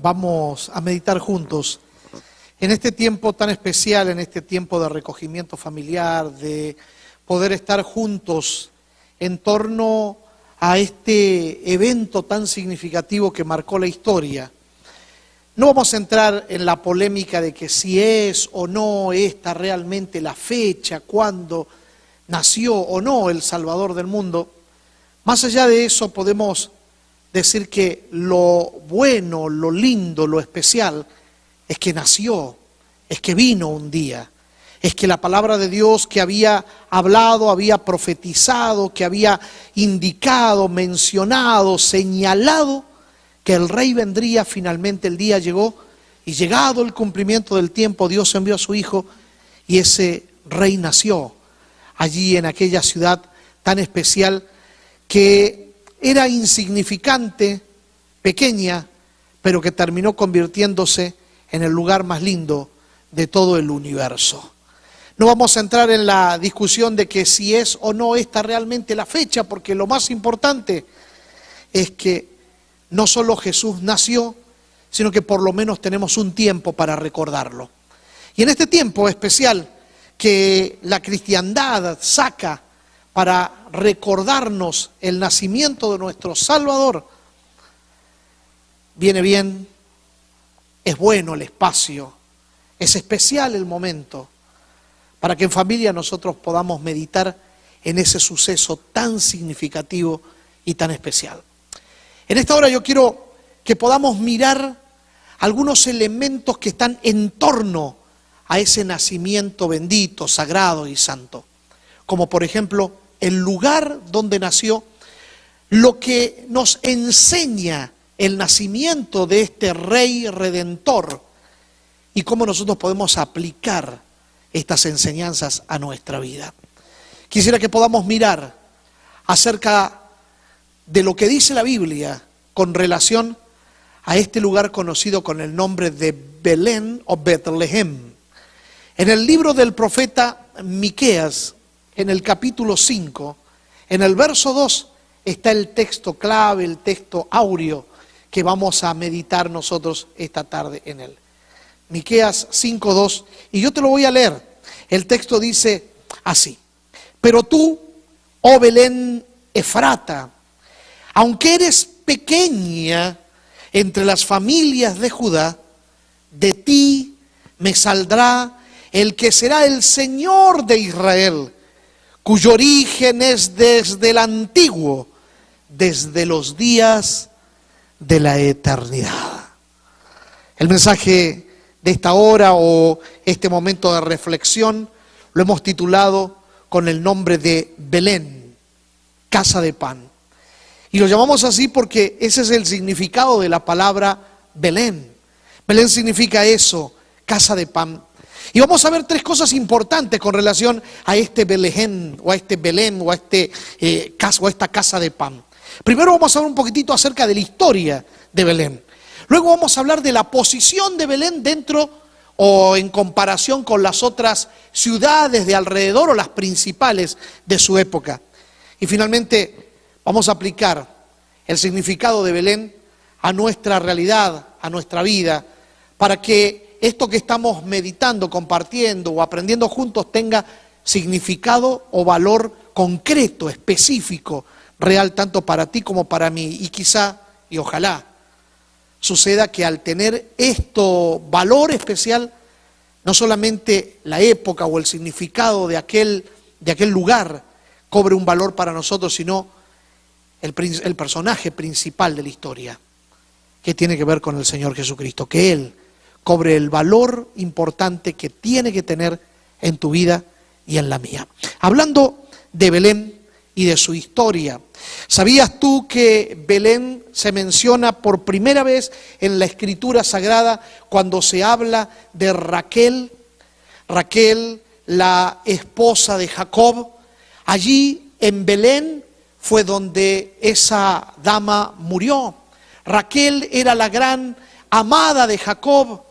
vamos a meditar juntos en este tiempo tan especial, en este tiempo de recogimiento familiar, de poder estar juntos en torno a este evento tan significativo que marcó la historia. No vamos a entrar en la polémica de que si es o no esta realmente la fecha, cuándo nació o no el Salvador del mundo. Más allá de eso podemos decir que lo bueno, lo lindo, lo especial es que nació, es que vino un día, es que la palabra de Dios que había hablado, había profetizado, que había indicado, mencionado, señalado que el rey vendría, finalmente el día llegó y llegado el cumplimiento del tiempo, Dios envió a su Hijo y ese rey nació allí en aquella ciudad tan especial que era insignificante, pequeña, pero que terminó convirtiéndose en el lugar más lindo de todo el universo. No vamos a entrar en la discusión de que si es o no esta realmente la fecha, porque lo más importante es que no solo Jesús nació, sino que por lo menos tenemos un tiempo para recordarlo. Y en este tiempo especial que la cristiandad saca para recordarnos el nacimiento de nuestro Salvador, viene bien, es bueno el espacio, es especial el momento, para que en familia nosotros podamos meditar en ese suceso tan significativo y tan especial. En esta hora yo quiero que podamos mirar algunos elementos que están en torno a ese nacimiento bendito, sagrado y santo, como por ejemplo el lugar donde nació, lo que nos enseña el nacimiento de este Rey Redentor y cómo nosotros podemos aplicar estas enseñanzas a nuestra vida. Quisiera que podamos mirar acerca de lo que dice la Biblia con relación a este lugar conocido con el nombre de Belén o Betlehem. En el libro del profeta Miqueas, en el capítulo 5, en el verso 2, está el texto clave, el texto áureo que vamos a meditar nosotros esta tarde en él. Miqueas 5:2, y yo te lo voy a leer. El texto dice así: pero tú, oh Belén Efrata, aunque eres pequeña entre las familias de Judá, de ti me saldrá el que será el Señor de Israel, cuyo origen es desde el antiguo, desde los días de la eternidad. El mensaje de esta hora o este momento de reflexión lo hemos titulado con el nombre de Belén, casa de pan. Y lo llamamos así porque ese es el significado de la palabra Belén. Belén significa eso, casa de pan. Y vamos a ver tres cosas importantes con relación a este Belén o a este Belén o a esta casa de pan. Primero vamos a hablar un poquitito acerca de la historia de Belén. Luego vamos a hablar de la posición de Belén dentro o en comparación con las otras ciudades de alrededor o las principales de su época. Y finalmente vamos a aplicar el significado de Belén a nuestra realidad, a nuestra vida, para que esto que estamos meditando, compartiendo o aprendiendo juntos tenga significado o valor concreto, específico, real tanto para ti como para mí. Y quizá, y ojalá, suceda que al tener esto valor especial, no solamente la época o el significado de aquel lugar cobre un valor para nosotros, sino el personaje principal de la historia, que tiene que ver con el Señor Jesucristo, que Él cobre el valor importante que tiene que tener en tu vida y en la mía. Hablando de Belén y de su historia, ¿sabías tú que Belén se menciona por primera vez en la Escritura Sagrada cuando se habla de Raquel? Raquel, la esposa de Jacob. Allí en Belén fue donde esa dama murió. Raquel era la gran amada de Jacob.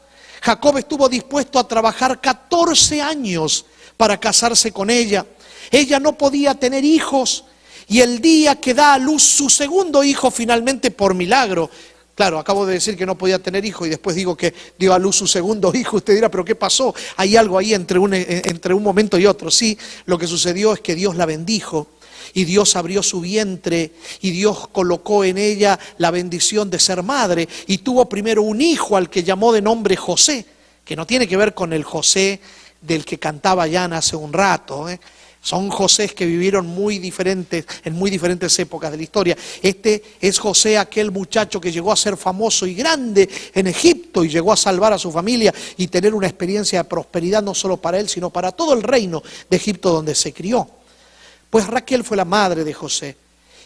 Jacob estuvo dispuesto a trabajar 14 años para casarse con ella. Ella no podía tener hijos y el día que da a luz su segundo hijo finalmente por milagro, Claro, acabo de decir que no podía tener hijo y después digo que dio a luz su segundo hijo. Usted dirá, ¿pero qué pasó? Hay algo ahí entre un momento y otro. Sí, lo que sucedió es que Dios la bendijo y Dios abrió su vientre y Dios colocó en ella la bendición de ser madre y tuvo primero un hijo al que llamó de nombre José, que no tiene que ver con el José del que cantaba Yana hace un rato, Son Josés que vivieron en muy diferentes épocas de la historia. Este es José, aquel muchacho que llegó a ser famoso y grande en Egipto y llegó a salvar a su familia y tener una experiencia de prosperidad no solo para él, sino para todo el reino de Egipto donde se crió. Pues Raquel fue la madre de José.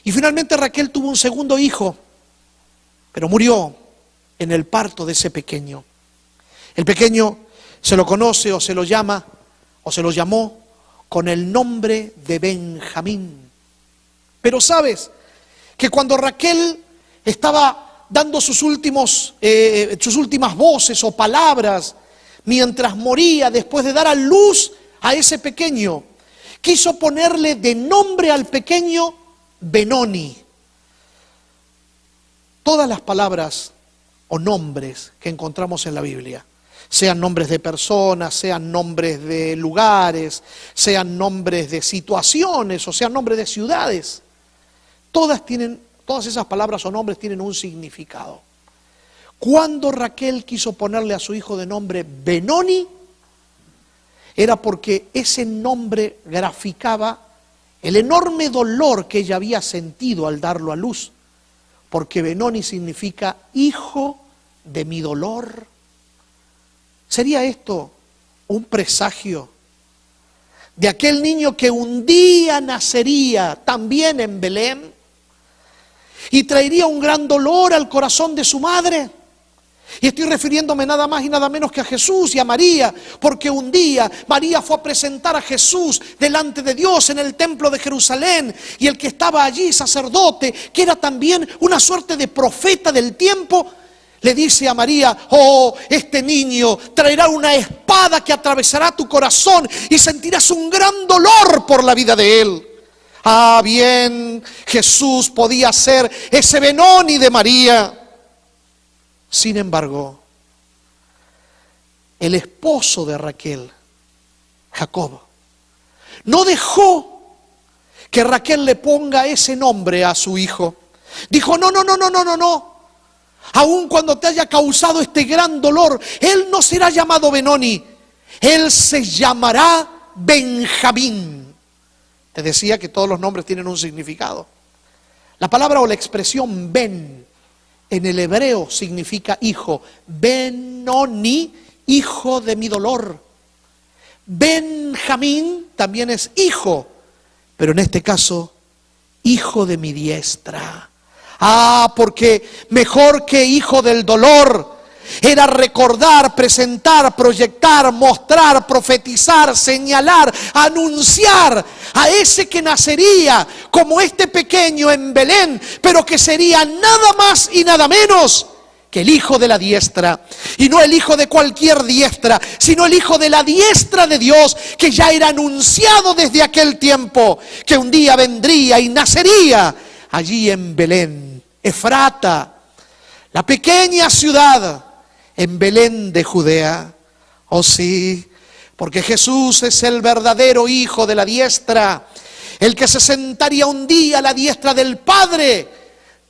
Y finalmente Raquel tuvo un segundo hijo, pero murió en el parto de ese pequeño. El pequeño se lo conoce o se lo llama o se lo llamó con el nombre de Benjamín. Pero sabes que cuando Raquel estaba dando sus últimas voces o palabras, mientras moría después de dar a luz a ese pequeño, quiso ponerle de nombre al pequeño Benoni. Todas las palabras o nombres que encontramos en la Biblia, sean nombres de personas, sean nombres de lugares, sean nombres de situaciones o sean nombres de ciudades, todas esas palabras o nombres tienen un significado. Cuando Raquel quiso ponerle a su hijo de nombre Benoni, era porque ese nombre graficaba el enorme dolor que ella había sentido al darlo a luz, porque Benoni significa hijo de mi dolor. ¿Sería esto un presagio de aquel niño que un día nacería también en Belén y traería un gran dolor al corazón de su madre? Y estoy refiriéndome nada más y nada menos que a Jesús y a María, porque un día María fue a presentar a Jesús delante de Dios en el templo de Jerusalén, y el que estaba allí, sacerdote, que era también una suerte de profeta del tiempo, le dice a María: oh, este niño traerá una espada que atravesará tu corazón y sentirás un gran dolor por la vida de él. Ah, bien, Jesús podía ser ese Benoni de María. Sin embargo, el esposo de Raquel, Jacob, no dejó que Raquel le ponga ese nombre a su hijo. Dijo: no. Aun cuando te haya causado este gran dolor, él no será llamado Benoni, él se llamará Benjamín. Te decía que todos los nombres tienen un significado. La palabra o la expresión Ben en el hebreo significa hijo. Benoni, hijo de mi dolor. Benjamín también es hijo, pero en este caso, hijo de mi diestra. Ah, porque mejor que hijo del dolor era recordar, presentar, proyectar, mostrar, profetizar, señalar, anunciar a ese que nacería como este pequeño en Belén, pero que sería nada más y nada menos que el hijo de la diestra. Y no el hijo de cualquier diestra, sino el hijo de la diestra de Dios, que ya era anunciado desde aquel tiempo, que un día vendría y nacería allí en Belén, Efrata, la pequeña ciudad en Belén de Judea. Oh sí, porque Jesús es el verdadero hijo de la diestra, el que se sentaría un día a la diestra del Padre,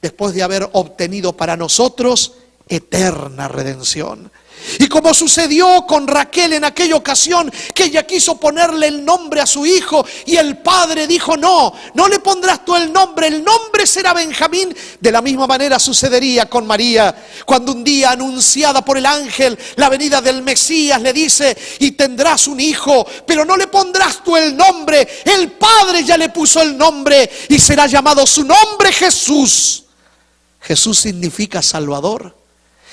después de haber obtenido para nosotros eterna redención. Y como sucedió con Raquel en aquella ocasión, que ella quiso ponerle el nombre a su hijo y el padre dijo: no le pondrás tú el nombre será Benjamín. De la misma manera sucedería con María, cuando un día, anunciada por el ángel la venida del Mesías, le dice: y tendrás un hijo, pero no le pondrás tú el nombre, el padre ya le puso el nombre y será llamado su nombre Jesús. Jesús significa Salvador.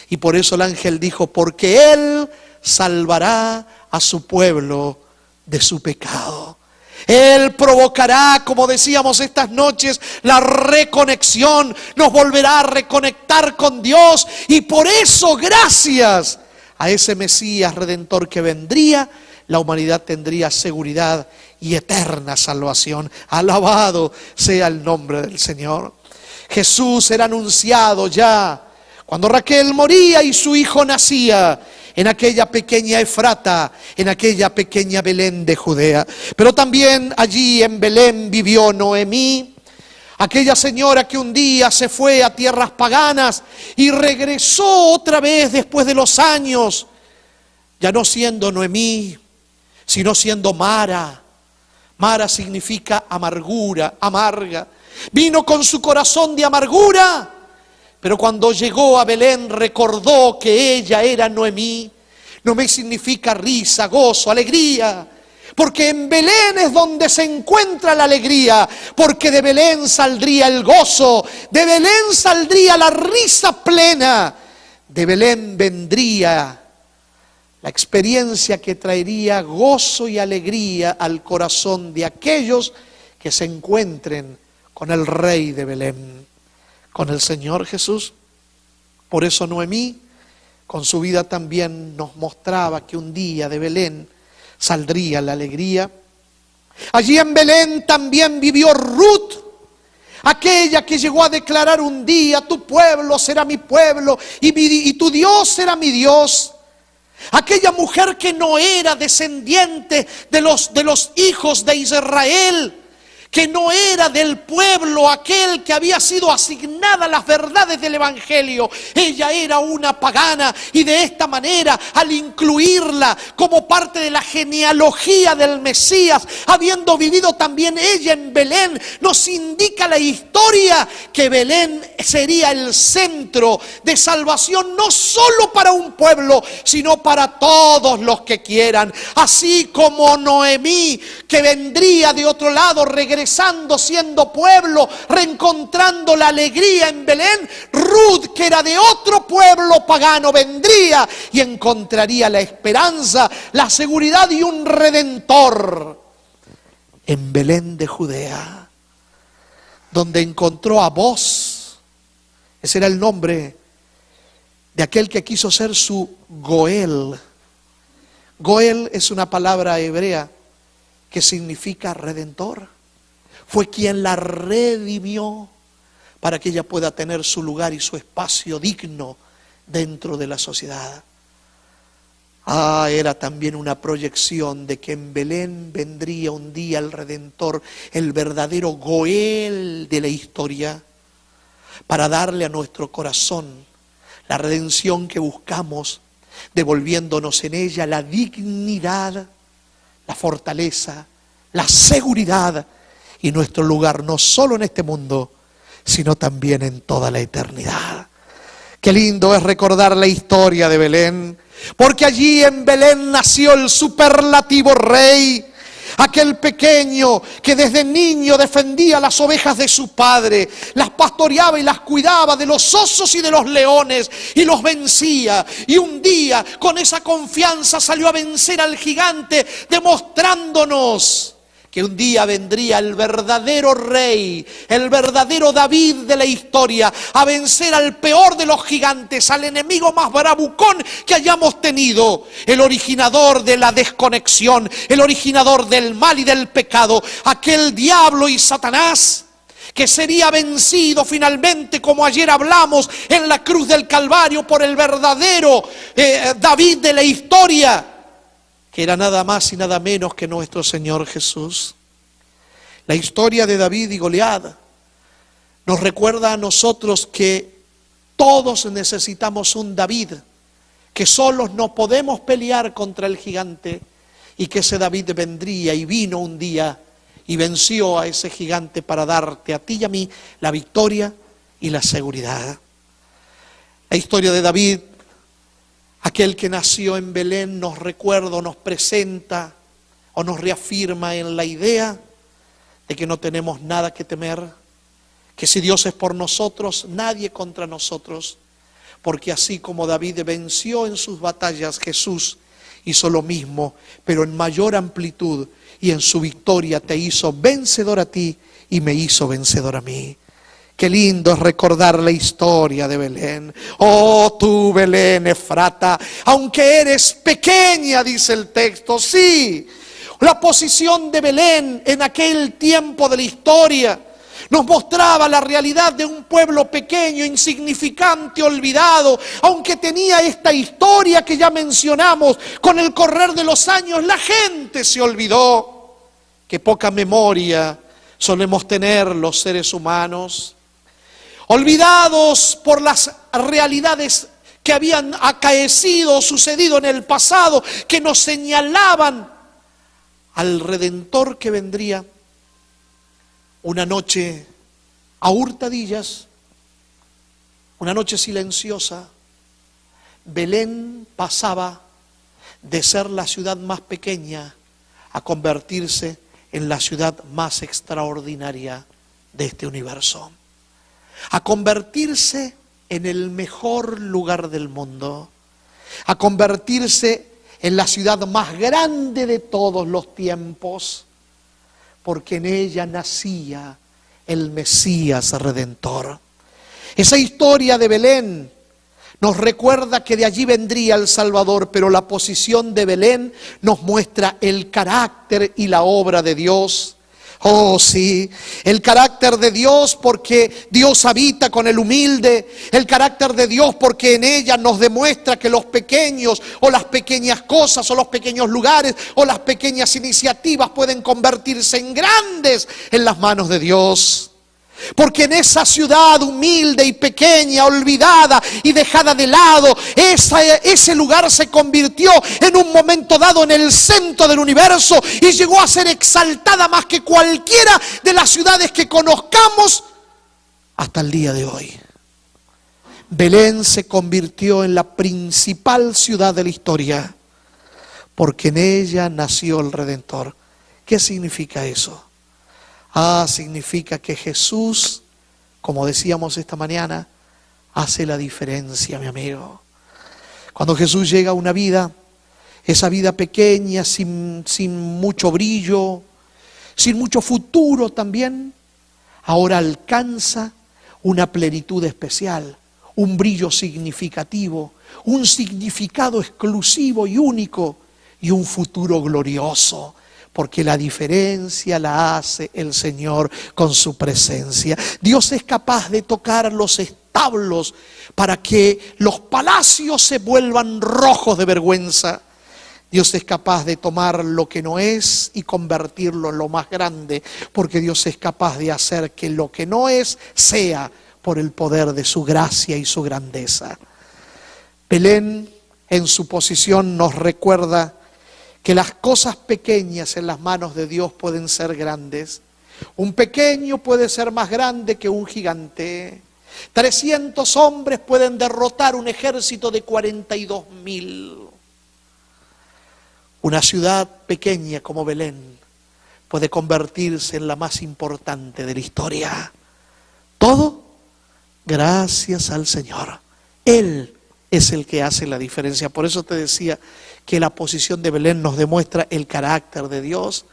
Y por eso el ángel dijo: porque Él salvará a su pueblo de su pecado. Él provocará, como decíamos estas noches, la reconexión, nos volverá a reconectar con Dios. Y por eso, gracias a ese Mesías Redentor que vendría, la humanidad tendría seguridad y eterna salvación. Alabado sea el nombre del Señor. Jesús era anunciado ya Cuando Raquel moría y su hijo nacía en aquella pequeña Efrata, en aquella pequeña Belén de Judea. Pero también allí en Belén vivió Noemí, aquella señora que un día se fue a tierras paganas y regresó otra vez después de los años, ya no siendo Noemí, sino siendo Mara. Mara significa amargura, amarga. Vino con su corazón de amargura, pero cuando llegó a Belén recordó que ella era Noemí. Noemí significa risa, gozo, alegría. Porque en Belén es donde se encuentra la alegría. Porque de Belén saldría el gozo. De Belén saldría la risa plena. De Belén vendría la experiencia que traería gozo y alegría al corazón de aquellos que se encuentren con el Rey de Belén, con el Señor Jesús. Por eso Noemí, con su vida también nos mostraba que un día de Belén saldría la alegría. Allí en Belén también vivió Ruth, aquella que llegó a declarar un día: tu pueblo será mi pueblo y tu Dios será mi Dios. Aquella mujer que no era descendiente de los hijos de Israel, que no era del pueblo aquel que había sido asignada las verdades del Evangelio. Ella era una pagana, y de esta manera, al incluirla como parte de la genealogía del Mesías, habiendo vivido también ella en Belén, nos indica la historia que Belén sería el centro de salvación, no solo para un pueblo, sino para todos los que quieran. Así como Noemí, que vendría de otro lado, regresando siendo pueblo, reencontrando la alegría en Belén, Ruth, que era de otro pueblo pagano, vendría y encontraría la esperanza, la seguridad y un redentor en Belén de Judea, donde encontró a Boz. Ese era el nombre de aquel que quiso ser su Goel. Goel es una palabra hebrea que significa redentor. Fue quien la redimió para que ella pueda tener su lugar y su espacio digno dentro de la sociedad. Era también una proyección de que en Belén vendría un día el Redentor, el verdadero Goel de la historia, para darle a nuestro corazón la redención que buscamos, devolviéndonos en ella la dignidad, la fortaleza, la seguridad y nuestro lugar no solo en este mundo, sino también en toda la eternidad. Qué lindo es recordar la historia de Belén, porque allí en Belén nació el superlativo rey, aquel pequeño que desde niño defendía las ovejas de su padre, las pastoreaba y las cuidaba de los osos y de los leones, y los vencía. Y un día, con esa confianza, salió a vencer al gigante, demostrándonos que un día vendría el verdadero rey, el verdadero David de la historia, a vencer al peor de los gigantes, al enemigo más bravucón que hayamos tenido, el originador de la desconexión, el originador del mal y del pecado, aquel diablo y Satanás, que sería vencido finalmente, como ayer hablamos, en la cruz del Calvario por el verdadero David de la historia, que era nada más y nada menos que nuestro Señor Jesús. La historia de David y Goliat nos recuerda a nosotros que todos necesitamos un David, que solos no podemos pelear contra el gigante, y que ese David vendría y vino un día y venció a ese gigante para darte a ti y a mí la victoria y la seguridad. La historia de David, aquel que nació en Belén, nos recuerda, nos presenta o nos reafirma en la idea de que no tenemos nada que temer, que si Dios es por nosotros, nadie contra nosotros, porque así como David venció en sus batallas, Jesús hizo lo mismo, pero en mayor amplitud, y en su victoria te hizo vencedor a ti y me hizo vencedor a mí. Qué lindo es recordar la historia de Belén. Oh, tú Belén Efrata, aunque eres pequeña, dice el texto, sí. La posición de Belén en aquel tiempo de la historia Nos mostraba la realidad de un pueblo pequeño, insignificante, olvidado. Aunque tenía esta historia que ya mencionamos, con el correr de los años la gente se olvidó. Qué poca memoria solemos tener los seres humanos. Olvidados por las realidades que habían acaecido, sucedido en el pasado, que nos señalaban al Redentor que vendría. Una noche a hurtadillas, una noche silenciosa, Belén pasaba de ser la ciudad más pequeña a convertirse en la ciudad más extraordinaria de este universo, a convertirse en el mejor lugar del mundo, a convertirse en la ciudad más grande de todos los tiempos, porque en ella nacía el Mesías Redentor. Esa historia de Belén nos recuerda que de allí vendría el Salvador, pero la posición de Belén nos muestra el carácter y la obra de Dios. Oh sí, el carácter de Dios, porque Dios habita con el humilde. El carácter de Dios porque en ella nos demuestra que los pequeños o las pequeñas cosas o los pequeños lugares o las pequeñas iniciativas pueden convertirse en grandes en las manos de Dios. Porque en esa ciudad humilde y pequeña, olvidada y dejada de lado, ese lugar se convirtió en un momento dado en el centro del universo y llegó a ser exaltada más que cualquiera de las ciudades que conozcamos hasta el día de hoy. Belén se convirtió en la principal ciudad de la historia porque en ella nació el Redentor. ¿Qué significa eso? Significa que Jesús, como decíamos esta mañana, hace la diferencia, mi amigo. Cuando Jesús llega a una vida, esa vida pequeña, sin mucho brillo, sin mucho futuro también, ahora alcanza una plenitud especial, un brillo significativo, un significado exclusivo y único y un futuro glorioso. Porque la diferencia la hace el Señor con su presencia. Dios es capaz de tocar los establos para que los palacios se vuelvan rojos de vergüenza. Dios es capaz de tomar lo que no es y convertirlo en lo más grande. Porque Dios es capaz de hacer que lo que no es sea por el poder de su gracia y su grandeza. Belén en su posición nos recuerda que las cosas pequeñas en las manos de Dios pueden ser grandes. Un pequeño puede ser más grande que un gigante. 300 hombres pueden derrotar un ejército de 42.000. Una ciudad pequeña como Belén puede convertirse en la más importante de la historia. Todo gracias al Señor. Él es el que hace la diferencia. Por eso te decía que la posición de Belén nos demuestra el carácter de Dios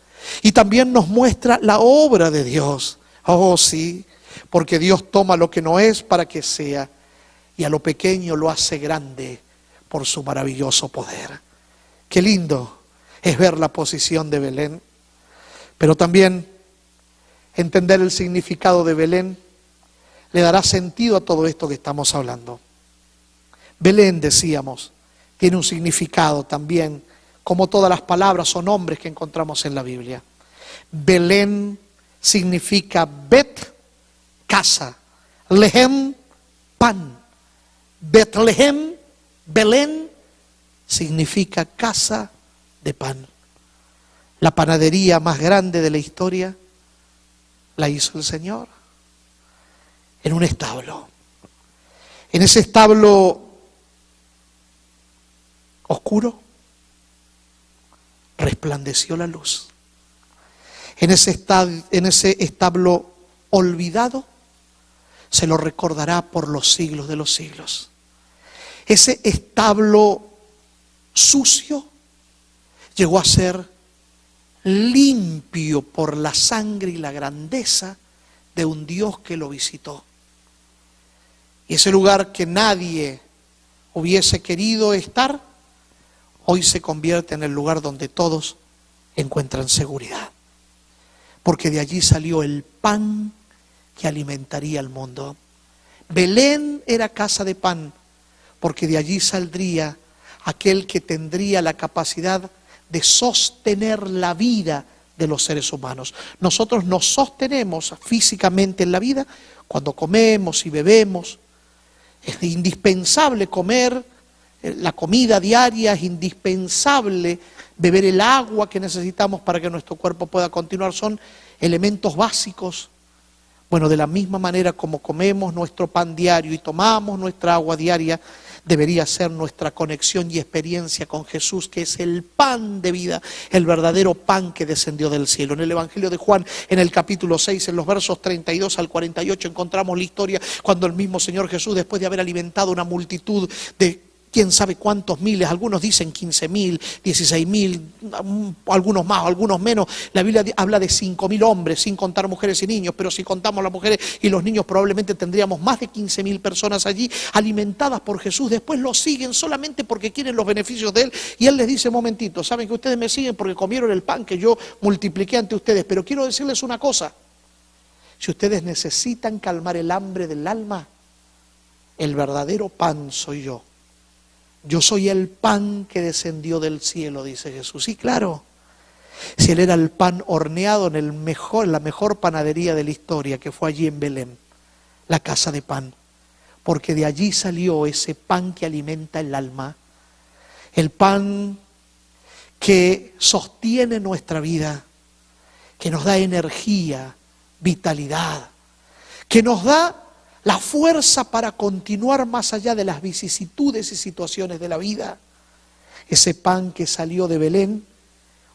y también nos muestra la obra de Dios. Oh sí, porque Dios toma lo que no es para que sea y a lo pequeño lo hace grande por su maravilloso poder. Qué lindo es ver la posición de Belén, pero también entender el significado de Belén le dará sentido a todo esto que estamos hablando. Belén, decíamos, tiene un significado también, como todas las palabras o nombres que encontramos en la Biblia. Belén significa Bet, casa, Lehem, pan. Betlehem, Belén, significa casa de pan. La panadería más grande de la historia la hizo el Señor en un establo. En ese establo oscuro resplandeció la luz. En ese establo olvidado se lo recordará por los siglos de los siglos. Ese establo sucio llegó a ser limpio por la sangre y la grandeza de un Dios que lo visitó. Y ese lugar que nadie hubiese querido estar, hoy se convierte en el lugar donde todos encuentran seguridad. Porque de allí salió el pan que alimentaría al mundo. Belén era casa de pan, porque de allí saldría aquel que tendría la capacidad de sostener la vida de los seres humanos. Nosotros nos sostenemos físicamente en la vida cuando comemos y bebemos. Es indispensable comer la comida diaria, es indispensable beber el agua que necesitamos para que nuestro cuerpo pueda continuar. Son elementos básicos. Bueno, de la misma manera como comemos nuestro pan diario y tomamos nuestra agua diaria, debería ser nuestra conexión y experiencia con Jesús, que es el pan de vida, el verdadero pan que descendió del cielo. En el Evangelio de Juan, en el capítulo 6, en los versos 32 al 48, encontramos la historia cuando el mismo Señor Jesús, después de haber alimentado una multitud de quién sabe cuántos miles, algunos dicen 15.000, 16.000, algunos más, algunos menos. La Biblia habla de 5.000 hombres, sin contar mujeres y niños, pero si contamos las mujeres y los niños probablemente tendríamos más de 15.000 personas allí alimentadas por Jesús. Después lo siguen solamente porque quieren los beneficios de Él, y Él les dice: momentito, saben que ustedes me siguen porque comieron el pan que yo multipliqué ante ustedes, pero quiero decirles una cosa: si ustedes necesitan calmar el hambre del alma, el verdadero pan soy yo. Yo soy el pan que descendió del cielo, dice Jesús. Sí, claro. Si Él era el pan horneado en la mejor panadería de la historia, que fue allí en Belén, la casa de pan. Porque de allí salió ese pan que alimenta el alma. El pan que sostiene nuestra vida, que nos da energía, vitalidad, que nos da la fuerza para continuar más allá de las vicisitudes y situaciones de la vida. Ese pan que salió de Belén,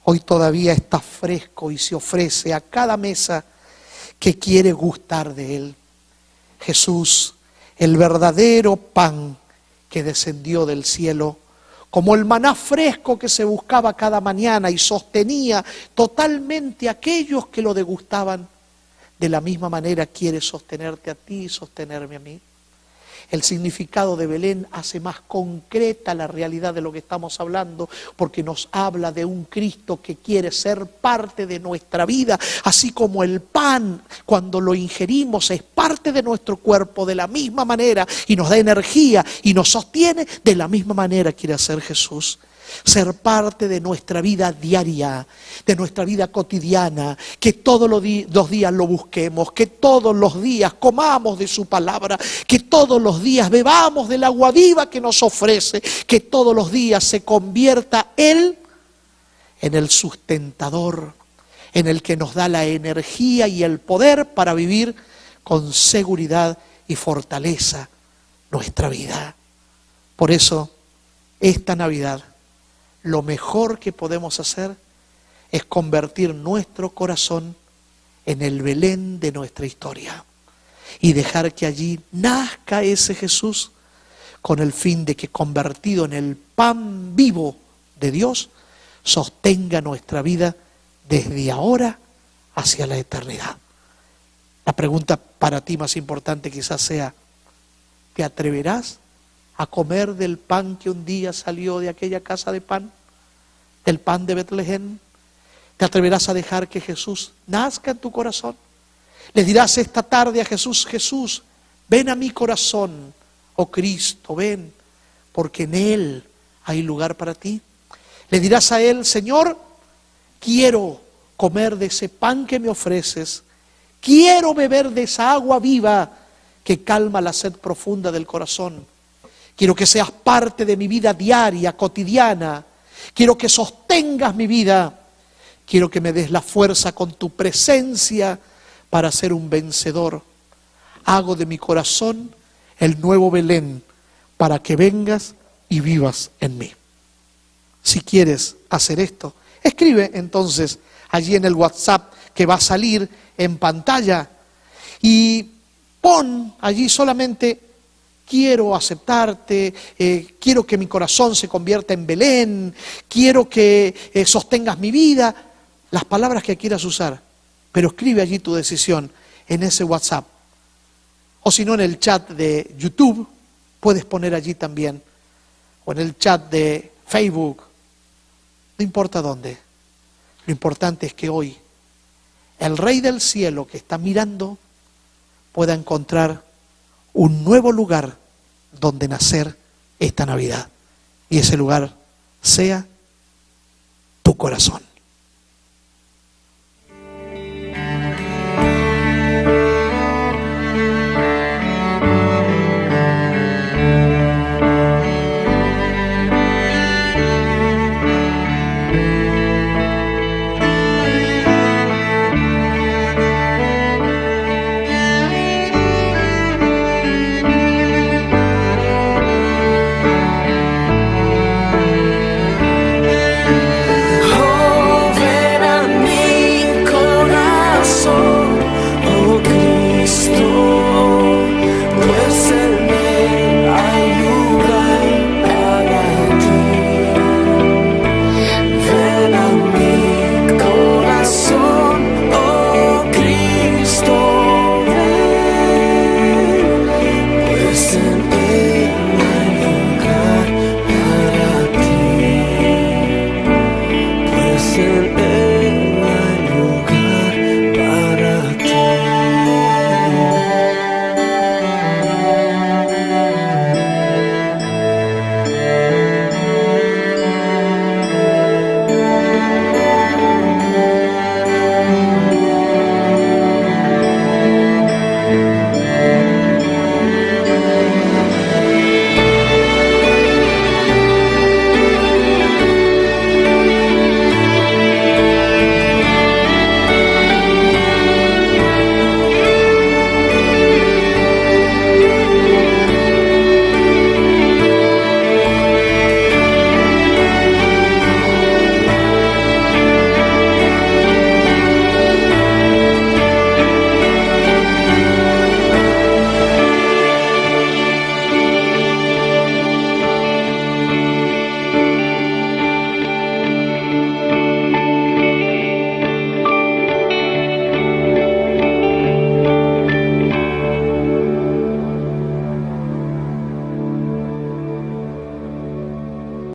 hoy todavía está fresco y se ofrece a cada mesa que quiere gustar de Él. Jesús, el verdadero pan que descendió del cielo, como el maná fresco que se buscaba cada mañana y sostenía totalmente a aquellos que lo degustaban, de la misma manera quiere sostenerte a ti y sostenerme a mí. El significado de Belén hace más concreta la realidad de lo que estamos hablando, porque nos habla de un Cristo que quiere ser parte de nuestra vida, así como el pan, cuando lo ingerimos, es parte de nuestro cuerpo de la misma manera y nos da energía y nos sostiene. De la misma manera quiere hacer Jesús. Ser parte de nuestra vida diaria, de nuestra vida cotidiana, que todos los días lo busquemos, que todos los días comamos de su palabra, que todos los días bebamos del agua viva que nos ofrece, que todos los días se convierta Él en el sustentador, en el que nos da la energía y el poder para vivir con seguridad y fortaleza nuestra vida. Por eso, esta Navidad, lo mejor que podemos hacer es convertir nuestro corazón en el Belén de nuestra historia y dejar que allí nazca ese Jesús, con el fin de que, convertido en el pan vivo de Dios, sostenga nuestra vida desde ahora hacia la eternidad. La pregunta para ti más importante quizás sea: ¿te atreverás a comer del pan que un día salió de aquella casa de pan, del pan de Betlehem? ¿Te atreverás a dejar que Jesús nazca en tu corazón? Le dirás esta tarde a Jesús: Jesús, ven a mi corazón, oh Cristo, ven, porque en Él hay lugar para ti. Le dirás a Él: Señor, quiero comer de ese pan que me ofreces, quiero beber de esa agua viva que calma la sed profunda del corazón. Quiero que seas parte de mi vida diaria, cotidiana. Quiero que sostengas mi vida. Quiero que me des la fuerza con tu presencia para ser un vencedor. Hago de mi corazón el nuevo Belén para que vengas y vivas en mí. Si quieres hacer esto, escribe entonces allí en el WhatsApp que va a salir en pantalla y pon allí solamente: quiero aceptarte, quiero que mi corazón se convierta en Belén, quiero que sostengas mi vida, las palabras que quieras usar, pero escribe allí tu decisión en ese WhatsApp. O si no, en el chat de YouTube, puedes poner allí también, o en el chat de Facebook, no importa dónde. Lo importante es que hoy el Rey del Cielo que está mirando pueda encontrar un nuevo lugar donde nacer esta Navidad. Y ese lugar sea tu corazón.